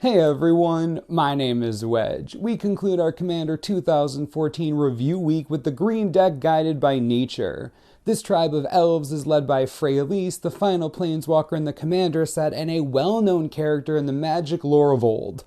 Hey everyone, my name is Wedge. We conclude our Commander 2014 review week with the green deck guided by nature. This tribe of elves is led by Freyalise, the final planeswalker in the Commander set and a well-known character in the magic lore of old.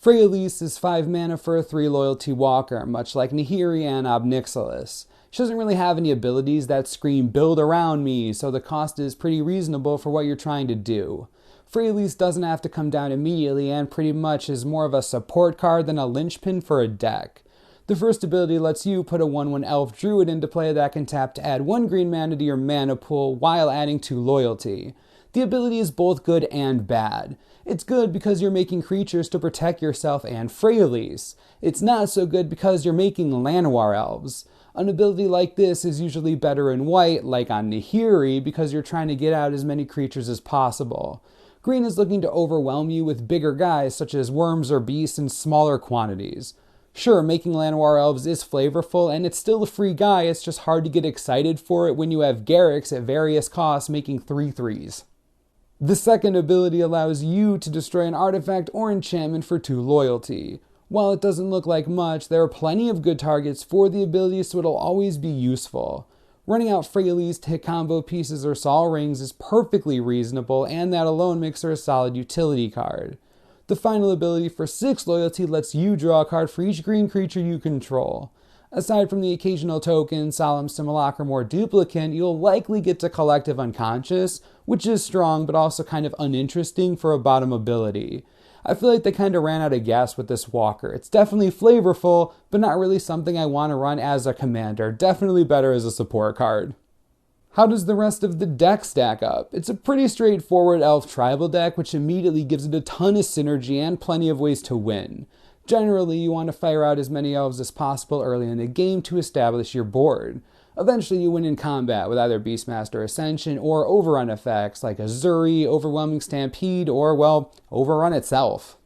Freyalise is 5 mana for a 3 loyalty walker, much like Nahiri and Ob Nixilis. She doesn't really have any abilities that scream build around me, so the cost is pretty reasonable for what you're trying to do. Freyalise doesn't have to come down immediately and pretty much is more of a support card than a linchpin for a deck. The first ability lets you put a 1/1 elf druid into play that can tap to add 1 green mana to your mana pool while adding 2 loyalty. The ability is both good and bad. It's good because you're making creatures to protect yourself and Freyalise. It's not so good because you're making Llanowar elves. An ability like this is usually better in white, like on Nahiri, because you're trying to get out as many creatures as possible. Green is looking to overwhelm you with bigger guys such as worms or beasts in smaller quantities. Sure, making Llanowar elves is flavorful and it's still a free guy, it's just hard to get excited for it when you have Garrix at various costs making 3/3s. The second ability allows you to destroy an artifact or enchantment for 2 loyalty. While it doesn't look like much, there are plenty of good targets for the ability, so it'll always be useful. Running out Freyalise to hit combo pieces or Sol Rings is perfectly reasonable, and that alone makes her a solid utility card. The final ability for 6 loyalty lets you draw a card for each green creature you control. Aside from the occasional token, Solemn Simulacrum, or Duplicant, you'll likely get to Collective Unconscious, which is strong but also kind of uninteresting for a bottom ability. I feel like they kind of ran out of gas with this walker. It's definitely flavorful, but not really something I want to run as a commander. Definitely better as a support card. How does the rest of the deck stack up? It's a pretty straightforward elf tribal deck, which immediately gives it a ton of synergy and plenty of ways to win. Generally, you want to fire out as many elves as possible early in the game to establish your board. Eventually, you win in combat with either Beastmaster Ascension or Overrun effects like Azuri, Overwhelming Stampede, or, well, Overrun itself.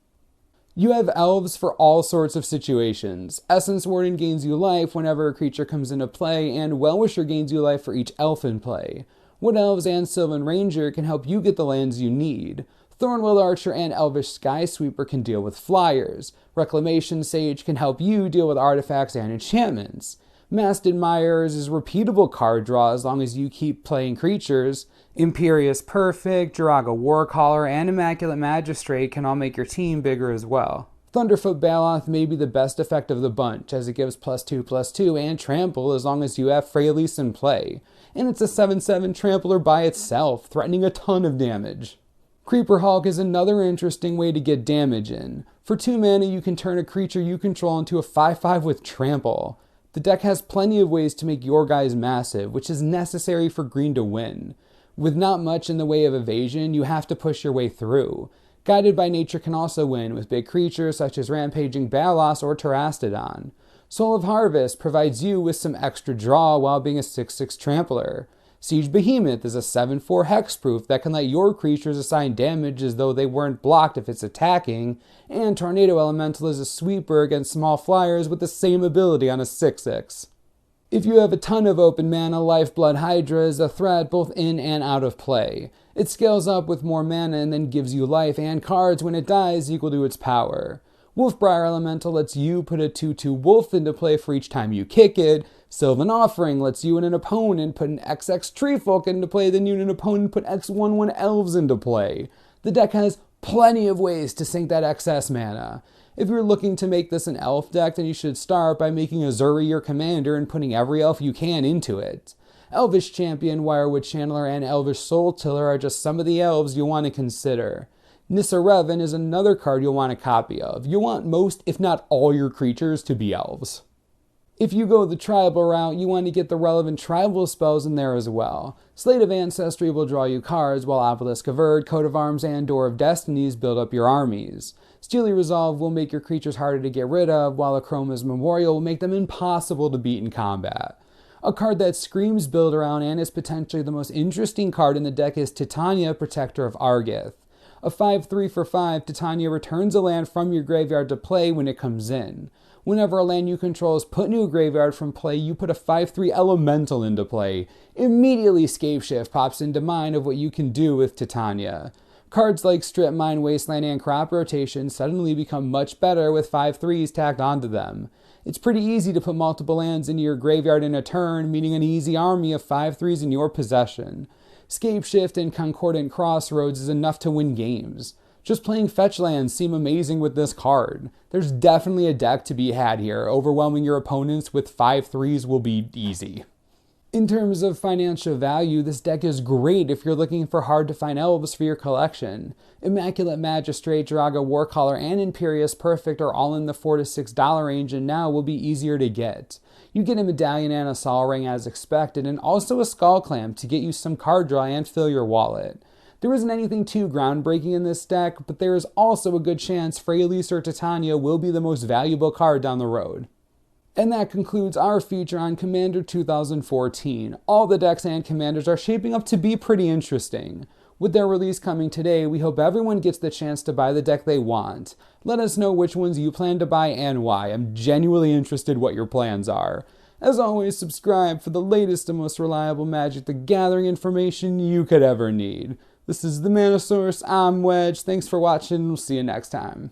You have elves for all sorts of situations. Essence Warden gains you life whenever a creature comes into play, and Well-Wisher gains you life for each elf in play. Wood Elves and Sylvan Ranger can help you get the lands you need. Thornwell Archer and Elvish Skysweeper can deal with flyers. Reclamation Sage can help you deal with artifacts and enchantments. Masked Admirers is repeatable card draw as long as you keep playing creatures. Imperious Perfect, Jiraga Warcaller, and Immaculate Magistrate can all make your team bigger as well. Thunderfoot Baloth may be the best effect of the bunch, as it gives +2/+2 and Trample as long as you have Freyalise in play. And it's a 7/7 Trampler by itself, threatening a ton of damage. Creeper Hulk is another interesting way to get damage in. For 2 mana, you can turn a creature you control into a 5/5 with Trample. The deck has plenty of ways to make your guys massive, which is necessary for green to win. With not much in the way of evasion, you have to push your way through. Guided by Nature can also win with big creatures such as Rampaging Balos or Terastodon. Soul of Harvest provides you with some extra draw while being a 6/6 Trampler. Siege Behemoth is a 7/4 hexproof that can let your creatures assign damage as though they weren't blocked if it's attacking, and Tornado Elemental is a sweeper against small flyers with the same ability on a 6/6. If you have a ton of open mana, Lifeblood Hydra is a threat both in and out of play. It scales up with more mana and then gives you life and cards when it dies equal to its power. Wolfbriar Elemental lets you put a 2/2 wolf into play for each time you kick it. Sylvan Offering lets you and an opponent put an XX Treefolk into play, then you and an opponent put X/1/1 elves into play. The deck has plenty of ways to sink that excess mana. If you're looking to make this an elf deck, then you should start by making Azuri your commander and putting every elf you can into it. Elvish Champion, Wirewood Channeler, and Elvish Soul Tiller are just some of the elves you'll want to consider. Nissa Revan is another card you'll want a copy of. You'll want most, if not all, your creatures to be elves. If you go the tribal route, you want to get the relevant tribal spells in there as well. Slate of Ancestry will draw you cards, while Obelisk of Erd, Coat of Arms, and Door of Destinies build up your armies. Steely Resolve will make your creatures harder to get rid of, while Achroma's Memorial will make them impossible to beat in combat. A card that screams build around and is potentially the most interesting card in the deck is Titania, Protector of Argith. A 5/3 for 5, Titania returns a land from your graveyard to play when it comes in. Whenever a land you control is put into a graveyard from play, you put a 5/3 elemental into play. Immediately Scapeshift pops into mind of what you can do with Titania. Cards like Strip Mine, Wasteland, and Crop Rotation suddenly become much better with 5/3s tacked onto them. It's pretty easy to put multiple lands into your graveyard in a turn, meaning an easy army of 5/3s in your possession. Scapeshift and Concordant Crossroads is enough to win games. Just playing fetch lands seem amazing with this card. There's definitely a deck to be had here. Overwhelming your opponents with 5/3s will be easy. In terms of financial value, this deck is great if you're looking for hard-to-find elves for your collection. Immaculate Magistrate, Draga Warcaller, and Imperious Perfect are all in the $4 to $6 range and now will be easier to get. You get a Medallion and a Sol Ring as expected, and also a Skull Clamp to get you some card draw and fill your wallet. There isn't anything too groundbreaking in this deck, but there is also a good chance Freyalise or Titania will be the most valuable card down the road. And that concludes our feature on Commander 2014. All the decks and commanders are shaping up to be pretty interesting. With their release coming today, we hope everyone gets the chance to buy the deck they want. Let us know which ones you plan to buy and why. I'm genuinely interested what your plans are. As always, subscribe for the latest and most reliable Magic the Gathering information you could ever need. This is the Mana Source. I'm Wedge. Thanks for watching. We'll see you next time.